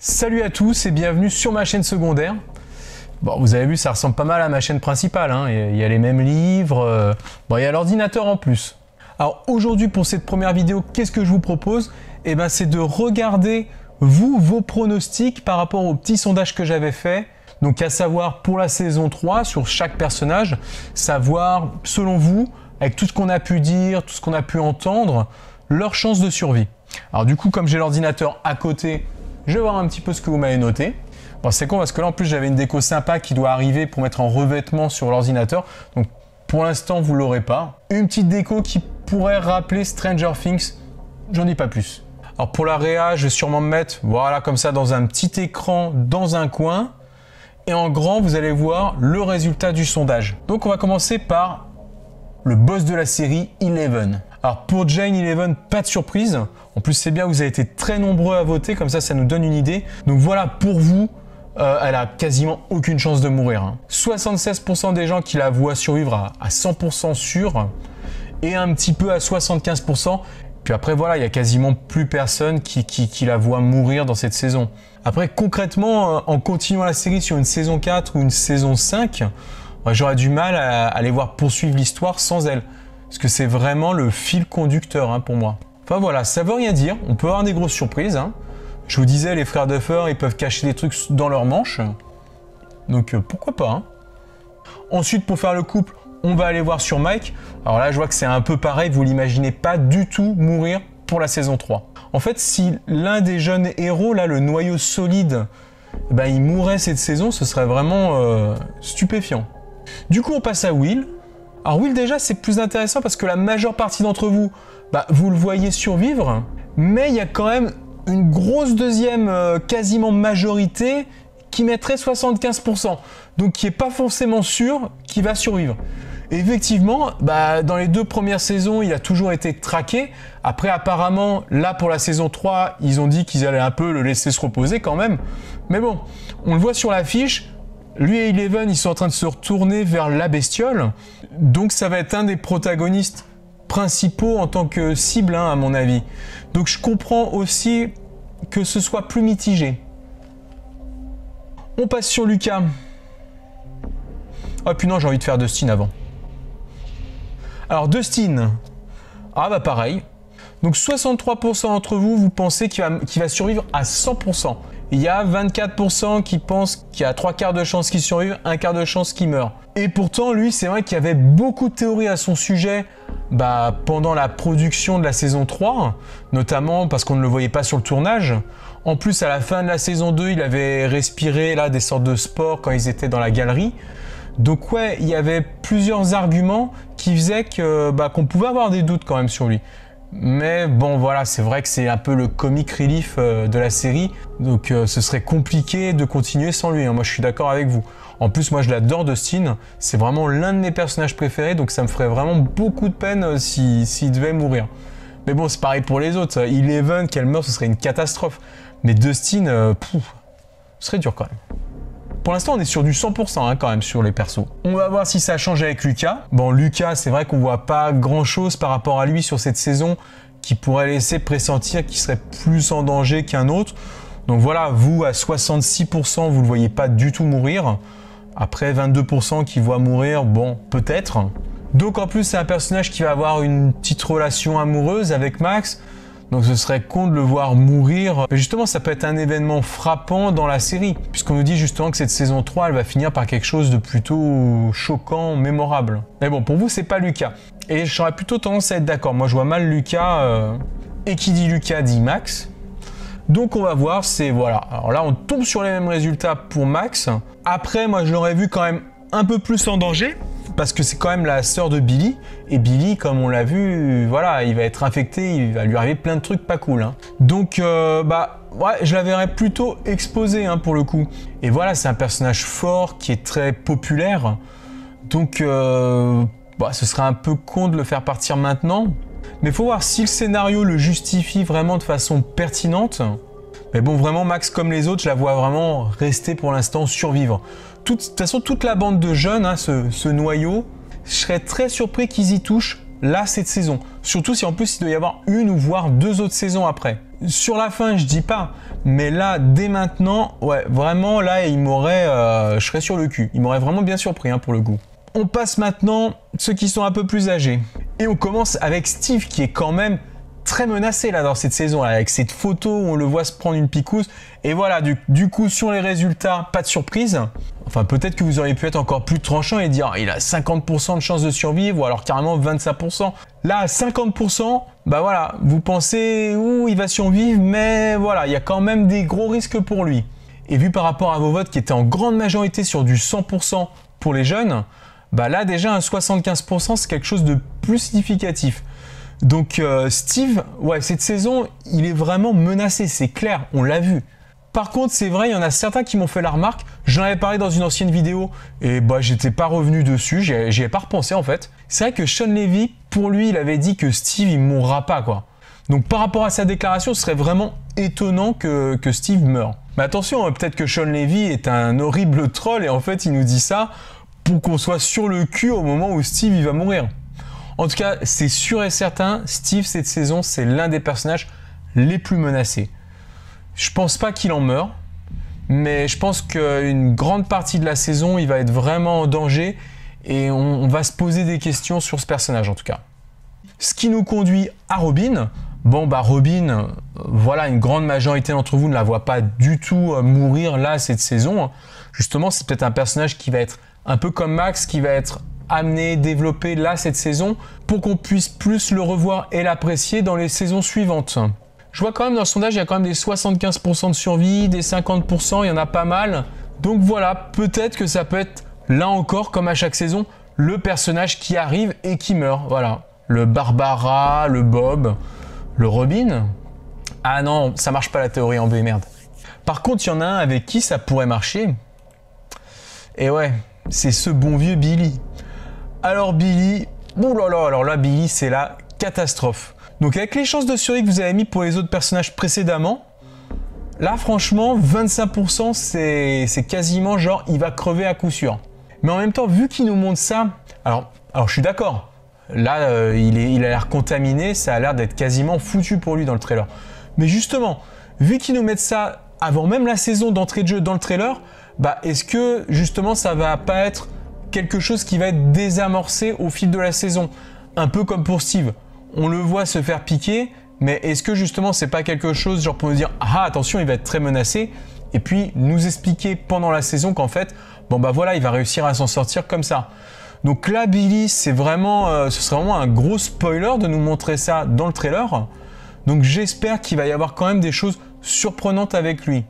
Salut à tous et bienvenue sur ma chaîne secondaire. Bon, vous avez vu, ça ressemble pas mal à ma chaîne principale, hein. Il y a les mêmes livres, bon, il y a l'ordinateur en plus. Alors aujourd'hui, pour cette première vidéo, qu'est-ce que je vous propose? Eh ben, c'est de regarder, vous, vos pronostics par rapport au petit sondage que j'avais fait. Donc à savoir, pour la saison 3, sur chaque personnage, savoir, selon vous, avec tout ce qu'on a pu dire, tout ce qu'on a pu entendre, leur chance de survie. Alors du coup, comme j'ai l'ordinateur à côté, je vais voir un petit peu ce que vous m'avez noté. Bon, c'est con parce que là, en plus, j'avais une déco sympa qui doit arriver pour mettre en revêtement sur l'ordinateur. Donc, pour l'instant, vous ne l'aurez pas. Une petite déco qui pourrait rappeler Stranger Things. J'en dis pas plus. Alors, pour la réa, je vais sûrement me mettre, voilà, comme ça, dans un petit écran, dans un coin. Et en grand, vous allez voir le résultat du sondage. Donc, on va commencer par le boss de la série, Eleven. Alors pour Jane Eleven, pas de surprise. En plus, c'est bien, vous avez été très nombreux à voter, comme ça, ça nous donne une idée. Donc voilà, pour vous, elle a quasiment aucune chance de mourir, hein. 76% des gens qui la voient survivre à 100% sûr et un petit peu à 75%. Puis après, voilà, il n'y a quasiment plus personne qui la voit mourir dans cette saison. Après, concrètement, en continuant la série sur une saison 4 ou une saison 5, j'aurais du mal à aller voir poursuivre l'histoire sans elle. Parce que c'est vraiment le fil conducteur, hein, pour moi. Enfin voilà, ça veut rien dire. On peut avoir des grosses surprises, hein. Je vous disais, les frères Duffer, ils peuvent cacher des trucs dans leurs manches. Donc pourquoi pas, hein. Ensuite, pour faire le couple, on va aller voir sur Mike. Alors là, je vois que c'est un peu pareil. Vous l'imaginez pas du tout mourir pour la saison 3. En fait, si l'un des jeunes héros, là, le noyau solide, ben, il mourrait cette saison, ce serait vraiment stupéfiant. Du coup, on passe à Will. Alors Will, déjà, c'est plus intéressant parce que la majeure partie d'entre vous, bah, vous le voyez survivre, mais il y a quand même une grosse deuxième quasiment majorité qui mettrait 75%, donc qui n'est pas forcément sûr qu'il va survivre. Et effectivement, bah, dans les 2 premières saisons, il a toujours été traqué. Après, apparemment, là, pour la saison 3, ils ont dit qu'ils allaient un peu le laisser se reposer quand même. Mais bon, on le voit sur l'affiche. Lui et Eleven, ils sont en train de se retourner vers la bestiole. Donc ça va être un des protagonistes principaux en tant que cible, hein, à mon avis. Donc je comprends aussi que ce soit plus mitigé. On passe sur Lucas. Ah puis non, j'ai envie de faire Dustin avant. Alors Dustin, ah bah pareil. Donc 63% d'entre vous, vous pensez qu'il va survivre à 100%. Il y a 24% qui pensent qu'il y a 3/4 de chances qu'il survive, 1/4 de chances qu'il meurt. Et pourtant, lui, c'est vrai qu'il y avait beaucoup de théories à son sujet pendant la production de la saison 3, notamment parce qu'on ne le voyait pas sur le tournage. En plus, à la fin de la saison 2, il avait respiré là, des sortes de spores quand ils étaient dans la galerie. Donc ouais, il y avait plusieurs arguments qui faisaient qu'on pouvait avoir des doutes quand même sur lui. Mais bon voilà, c'est vrai que c'est un peu le comic relief de la série, donc ce serait compliqué de continuer sans lui, hein. Moi je suis d'accord avec vous. En plus moi je l'adore, Dustin, c'est vraiment l'un de mes personnages préférés, donc ça me ferait vraiment beaucoup de peine s'il devait mourir. Mais bon, c'est pareil pour les autres, Eleven, qu'elle meurt, ce serait une catastrophe. Mais Dustin, ce serait dur quand même. Pour l'instant, on est sur du 100%, hein, quand même sur les persos. On va voir si ça change avec Lucas. Bon, Lucas, c'est vrai qu'on voit pas grand-chose par rapport à lui sur cette saison qui pourrait laisser pressentir qu'il serait plus en danger qu'un autre. Donc voilà, vous, à 66%, vous le voyez pas du tout mourir. Après, 22% qui voient mourir, bon, peut-être. Donc en plus, c'est un personnage qui va avoir une petite relation amoureuse avec Max. Donc ce serait con de le voir mourir. Mais justement, ça peut être un événement frappant dans la série, puisqu'on nous dit justement que cette saison 3, elle va finir par quelque chose de plutôt choquant, mémorable. Mais bon, pour vous, c'est pas Lucas. Et j'aurais plutôt tendance à être d'accord. Moi, je vois mal Lucas, et qui dit Lucas dit Max. Donc on va voir, c'est voilà. Alors là, on tombe sur les mêmes résultats pour Max. Après, moi, je l'aurais vu quand même un peu plus en danger, parce que c'est quand même la sœur de Billy, et Billy, comme on l'a vu, voilà, il va être infecté, il va lui arriver plein de trucs pas cool, hein. Donc, ouais, je la verrais plutôt exposée, hein, pour le coup. Et voilà, c'est un personnage fort, qui est très populaire, donc, ce serait un peu con de le faire partir maintenant. Mais il faut voir si le scénario le justifie vraiment de façon pertinente. Mais bon, vraiment, Max, comme les autres, je la vois vraiment rester pour l'instant, survivre. De toute façon, toute la bande de jeunes, hein, ce noyau, je serais très surpris qu'ils y touchent là cette saison. Surtout si en plus il doit y avoir une ou voire 2 autres saisons après. Sur la fin, je dis pas, mais là, dès maintenant, ouais, vraiment, là, il m'aurait, je serais sur le cul. Il m'aurait vraiment bien surpris, hein, pour le coup. On passe maintenant ceux qui sont un peu plus âgés. Et on commence avec Steve, qui est quand même très menacé là dans cette saison, là, avec cette photo où on le voit se prendre une picouse. Et voilà, du coup, sur les résultats, pas de surprise. Enfin, peut-être que vous auriez pu être encore plus tranchant et dire il a 50% de chance de survivre, ou alors carrément 25%. Là, à 50%, bah voilà, vous pensez il va survivre, mais voilà, il y a quand même des gros risques pour lui. Et vu par rapport à vos votes qui étaient en grande majorité sur du 100% pour les jeunes, bah là déjà un 75% c'est quelque chose de plus significatif. Donc Steve, ouais, cette saison, il est vraiment menacé, c'est clair, on l'a vu. Par contre, c'est vrai, il y en a certains qui m'ont fait la remarque, j'en avais parlé dans une ancienne vidéo, et bah j'étais pas revenu dessus, j'y ai pas repensé en fait. C'est vrai que Sean Levy, pour lui, il avait dit que Steve, il mourra pas, quoi. Donc par rapport à sa déclaration, ce serait vraiment étonnant que Steve meure. Mais attention, peut-être que Sean Levy est un horrible troll, et en fait, il nous dit ça pour qu'on soit sur le cul au moment où Steve, il va mourir. En tout cas, c'est sûr et certain, Steve, cette saison, c'est l'un des personnages les plus menacés. Je pense pas qu'il en meure, mais je pense qu'une grande partie de la saison, il va être vraiment en danger et on va se poser des questions sur ce personnage en tout cas. Ce qui nous conduit à Robin. Bon bah Robin, voilà, une grande majorité d'entre vous ne la voit pas du tout mourir là cette saison. Justement, c'est peut-être un personnage qui va être un peu comme Max, qui va être amené, développé là cette saison pour qu'on puisse plus le revoir et l'apprécier dans les saisons suivantes. Je vois quand même dans le sondage, il y a quand même des 75% de survie, des 50%, il y en a pas mal. Donc voilà, peut-être que ça peut être, là encore, comme à chaque saison, le personnage qui arrive et qui meurt. Voilà, le Barbara, le Bob, le Robin. Ah non, ça marche pas la théorie en V, merde. Par contre, il y en a un avec qui ça pourrait marcher. Et ouais, c'est ce bon vieux Billy. Alors Billy, oulala, alors là, Billy, c'est la catastrophe. Donc avec les chances de survie que vous avez mis pour les autres personnages précédemment, là franchement 25% c'est quasiment genre il va crever à coup sûr. Mais en même temps vu qu'il nous montre ça, alors je suis d'accord, là il a l'air contaminé, ça a l'air d'être quasiment foutu pour lui dans le trailer. Mais justement, vu qu'ils nous mettent ça avant même la saison d'entrée de jeu dans le trailer, bah est-ce que justement ça va pas être quelque chose qui va être désamorcé au fil de la saison? Un peu comme pour Steve. On le voit se faire piquer, mais est-ce que justement c'est pas quelque chose genre pour nous dire ah attention il va être très menacé et puis nous expliquer pendant la saison qu'en fait bon bah voilà il va réussir à s'en sortir comme ça. Donc là Billy c'est vraiment ce serait vraiment un gros spoiler de nous montrer ça dans le trailer. Donc j'espère qu'il va y avoir quand même des choses surprenantes avec lui.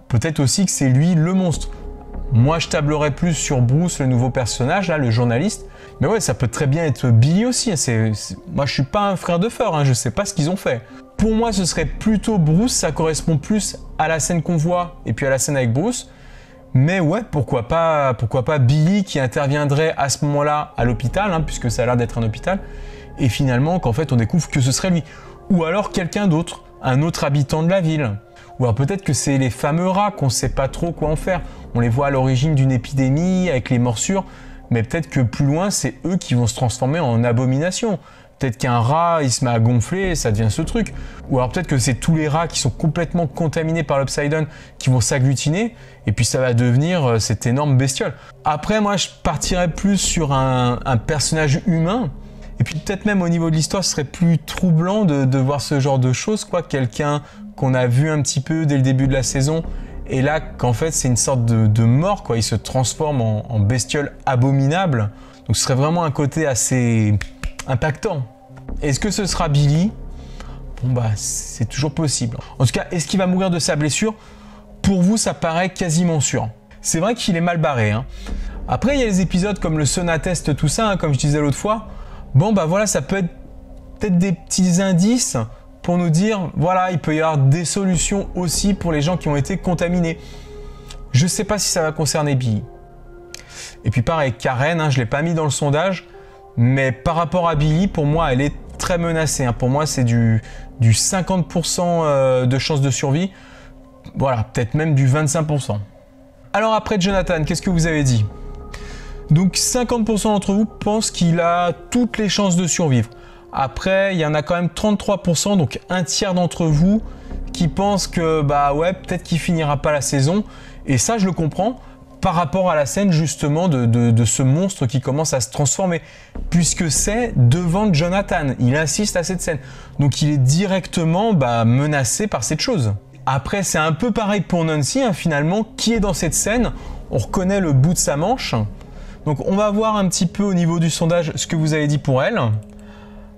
Peut-être aussi que c'est lui le monstre. Moi je tablerais plus sur Bruce, le nouveau personnage là, le journaliste. Mais ouais, ça peut très bien être Billy aussi. Moi, je suis pas un frère de Feur, hein, je sais pas ce qu'ils ont fait. Pour moi, ce serait plutôt Bruce, ça correspond plus à la scène qu'on voit et puis à la scène avec Bruce. Mais ouais, pourquoi pas Billy qui interviendrait à ce moment-là à l'hôpital, hein, puisque ça a l'air d'être un hôpital, et finalement qu'en fait on découvre que ce serait lui. Ou alors quelqu'un d'autre, un autre habitant de la ville. Ou alors peut-être que c'est les fameux rats qu'on sait pas trop quoi en faire. On les voit à l'origine d'une épidémie avec les morsures. Mais peut-être que plus loin, c'est eux qui vont se transformer en abomination. Peut-être qu'un rat, il se met à gonfler et ça devient ce truc. Ou alors peut-être que c'est tous les rats qui sont complètement contaminés par l'Upside Down qui vont s'agglutiner et puis ça va devenir cette énorme bestiole. Après, moi, je partirais plus sur un personnage humain. Et puis peut-être même au niveau de l'histoire, ce serait plus troublant de voir ce genre de choses, quoi. Quelqu'un qu'on a vu un petit peu dès le début de la saison. Et là, qu'en fait, c'est une sorte de mort, quoi. Il se transforme en bestiole abominable. Donc, ce serait vraiment un côté assez impactant. Est-ce que ce sera Billy? Bon, bah, c'est toujours possible. En tout cas, est-ce qu'il va mourir de sa blessure? Pour vous, ça paraît quasiment sûr. C'est vrai qu'il est mal barré, hein. Après, il y a les épisodes comme le Sona Test, tout ça, hein, comme je disais l'autre fois. Bon, bah voilà, ça peut être peut-être des petits indices pour nous dire, voilà, il peut y avoir des solutions aussi pour les gens qui ont été contaminés. Je ne sais pas si ça va concerner Billy. Et puis pareil, Karen, hein, je ne l'ai pas mis dans le sondage, mais par rapport à Billy, pour moi, elle est très menacée. Hein. Pour moi, c'est du 50% de chance de survie. Voilà, peut-être même du 25%. Alors après Jonathan, qu'est-ce que vous avez dit? Donc 50% d'entre vous pensent qu'il a toutes les chances de survivre. Après, il y en a quand même 33%, donc un tiers d'entre vous qui pense que bah ouais, peut-être qu'il finira pas la saison. Et ça, je le comprends par rapport à la scène justement de ce monstre qui commence à se transformer. Puisque c'est devant Jonathan. Il insiste à cette scène. Donc il est directement menacé par cette chose. Après, c'est un peu pareil pour Nancy, hein, finalement, qui est dans cette scène. On reconnaît le bout de sa manche. Donc on va voir un petit peu au niveau du sondage ce que vous avez dit pour elle.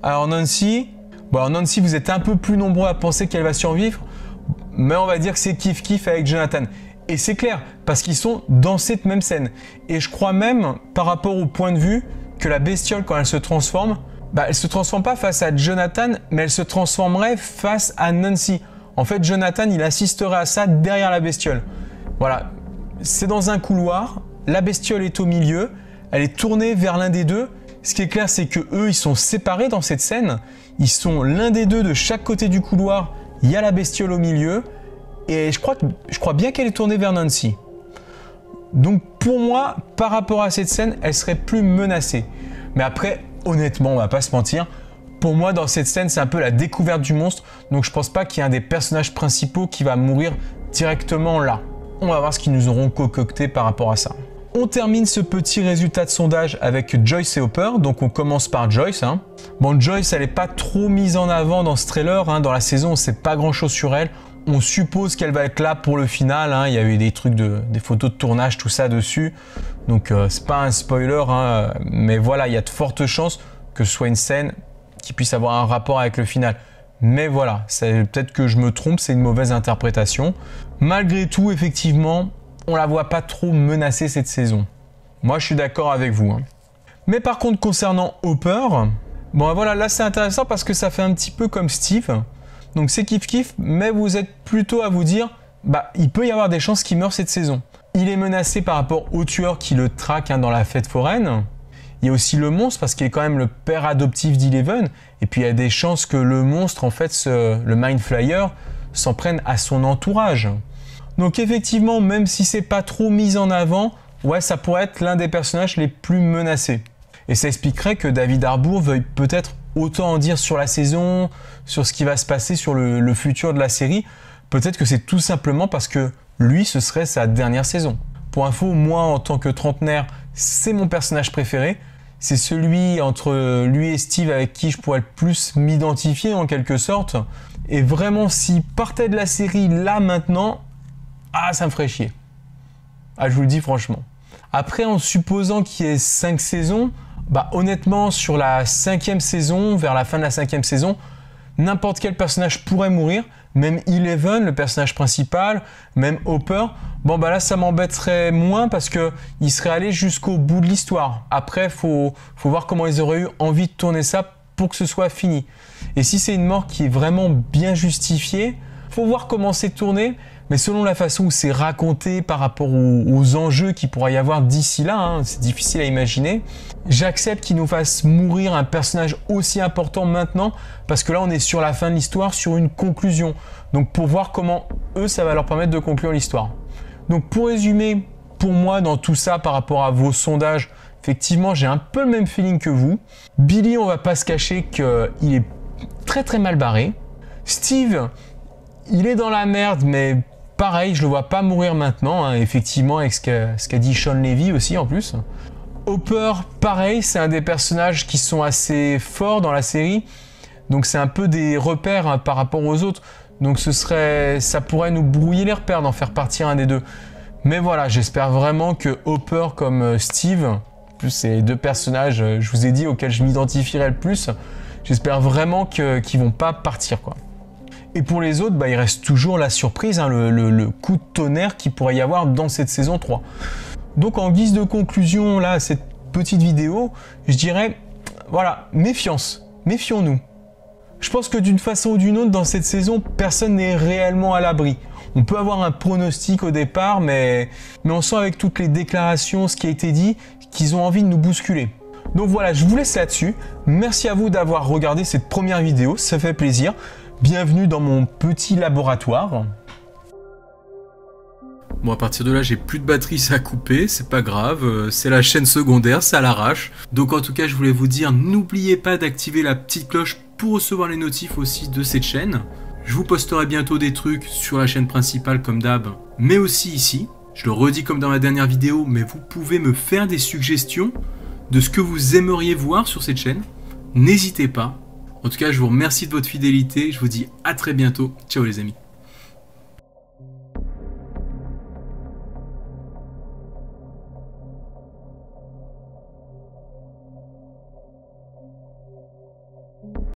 Alors Nancy, Nancy, vous êtes un peu plus nombreux à penser qu'elle va survivre, mais on va dire que c'est kiff-kiff avec Jonathan. Et c'est clair, parce qu'ils sont dans cette même scène. Et je crois même, par rapport au point de vue, que la bestiole, quand elle se transforme, elle se transforme pas face à Jonathan, mais elle se transformerait face à Nancy. En fait, Jonathan, il assisterait à ça derrière la bestiole. Voilà, c'est dans un couloir, la bestiole est au milieu, elle est tournée vers l'un des deux. Ce qui est clair, c'est que eux, ils sont séparés dans cette scène. Ils sont l'un des deux de chaque côté du couloir. Il y a la bestiole au milieu. Et je crois bien qu'elle est tournée vers Nancy. Donc pour moi, par rapport à cette scène, elle serait plus menacée. Mais après, honnêtement, on va pas se mentir. Pour moi, dans cette scène, c'est un peu la découverte du monstre. Donc je pense pas qu'il y ait un des personnages principaux qui va mourir directement là. On va voir ce qu'ils nous auront concocté par rapport à ça. On termine ce petit résultat de sondage avec Joyce et Hopper. Donc on commence par Joyce. Hein. Bon, Joyce, elle n'est pas trop mise en avant dans ce trailer. Hein. Dans la saison, on ne sait pas grand-chose sur elle. On suppose qu'elle va être là pour le final. Hein. Il y a eu des trucs, des photos de tournage, tout ça dessus. Donc c'est pas un spoiler. Hein. Mais voilà, il y a de fortes chances que ce soit une scène qui puisse avoir un rapport avec le final. Mais voilà, peut-être que je me trompe, c'est une mauvaise interprétation. Malgré tout, effectivement, on la voit pas trop menacée cette saison. Moi, je suis d'accord avec vous. Hein. Mais par contre, concernant Hopper, bon voilà, là c'est intéressant parce que ça fait un petit peu comme Steve. Donc c'est kiff-kiff, mais vous êtes plutôt à vous dire, il peut y avoir des chances qu'il meure cette saison. Il est menacé par rapport au tueur qui le traque dans la fête foraine. Il y a aussi le monstre parce qu'il est quand même le père adoptif d'Eleven. Et puis il y a des chances que le monstre, en fait, le Mind Flyer, s'en prenne à son entourage. Donc effectivement, même si c'est pas trop mis en avant, ouais, ça pourrait être l'un des personnages les plus menacés. Et ça expliquerait que David Harbour veuille peut-être autant en dire sur la saison, sur ce qui va se passer sur le futur de la série. Peut-être que c'est tout simplement parce que lui, ce serait sa dernière saison. Pour info, moi, en tant que trentenaire, c'est mon personnage préféré. C'est celui entre lui et Steve avec qui je pourrais le plus m'identifier en quelque sorte. Et vraiment, s'il partait de la série là maintenant, ça me ferait chier. Je vous le dis franchement. Après, en supposant qu'il y ait 5 saisons, honnêtement, sur la 5e saison, vers la fin de la 5e saison, n'importe quel personnage pourrait mourir. Même Eleven, le personnage principal, même Hopper. Là, ça m'embêterait moins parce qu'il serait allé jusqu'au bout de l'histoire. Après, faut voir comment ils auraient eu envie de tourner ça pour que ce soit fini. Et si c'est une mort qui est vraiment bien justifiée, faut voir comment c'est tourné. Mais selon la façon où c'est raconté par rapport aux enjeux qu'il pourrait y avoir d'ici là, c'est difficile à imaginer, j'accepte qu'il nous fasse mourir un personnage aussi important maintenant, parce que là on est sur la fin de l'histoire, sur une conclusion. Donc pour voir comment eux, ça va leur permettre de conclure l'histoire. Donc pour résumer, pour moi dans tout ça par rapport à vos sondages, effectivement j'ai un peu le même feeling que vous. Billy, on va pas se cacher qu'il est très très mal barré. Steve, il est dans la merde, mais pareil, je le vois pas mourir maintenant, effectivement, avec ce qu'a dit Sean Levy aussi en plus. Hopper, pareil, c'est un des personnages qui sont assez forts dans la série, donc c'est un peu des repères par rapport aux autres. Donc ça pourrait nous brouiller les repères d'en faire partir un des deux. Mais voilà, j'espère vraiment que Hopper comme Steve, en plus c'est les deux personnages, je vous ai dit, auxquels je m'identifierai le plus, j'espère vraiment qu'ils vont pas partir, quoi. Et pour les autres, il reste toujours la surprise, le coup de tonnerre qu'il pourrait y avoir dans cette saison 3. Donc en guise de conclusion, là, cette petite vidéo, je dirais, voilà, méfiance, méfions-nous. Je pense que d'une façon ou d'une autre, dans cette saison, personne n'est réellement à l'abri. On peut avoir un pronostic au départ, mais on sent avec toutes les déclarations, ce qui a été dit, qu'ils ont envie de nous bousculer. Donc voilà, je vous laisse là-dessus. Merci à vous d'avoir regardé cette première vidéo, ça fait plaisir. Bienvenue dans mon petit laboratoire. Bon, à partir de là, j'ai plus de batterie, ça a coupé, c'est pas grave, c'est la chaîne secondaire, ça l'arrache. Donc en tout cas, je voulais vous dire, n'oubliez pas d'activer la petite cloche pour recevoir les notifs aussi de cette chaîne. Je vous posterai bientôt des trucs sur la chaîne principale comme d'hab, mais aussi ici. Je le redis comme dans ma dernière vidéo, mais vous pouvez me faire des suggestions de ce que vous aimeriez voir sur cette chaîne. N'hésitez pas. En tout cas, je vous remercie de votre fidélité. Je vous dis à très bientôt. Ciao les amis.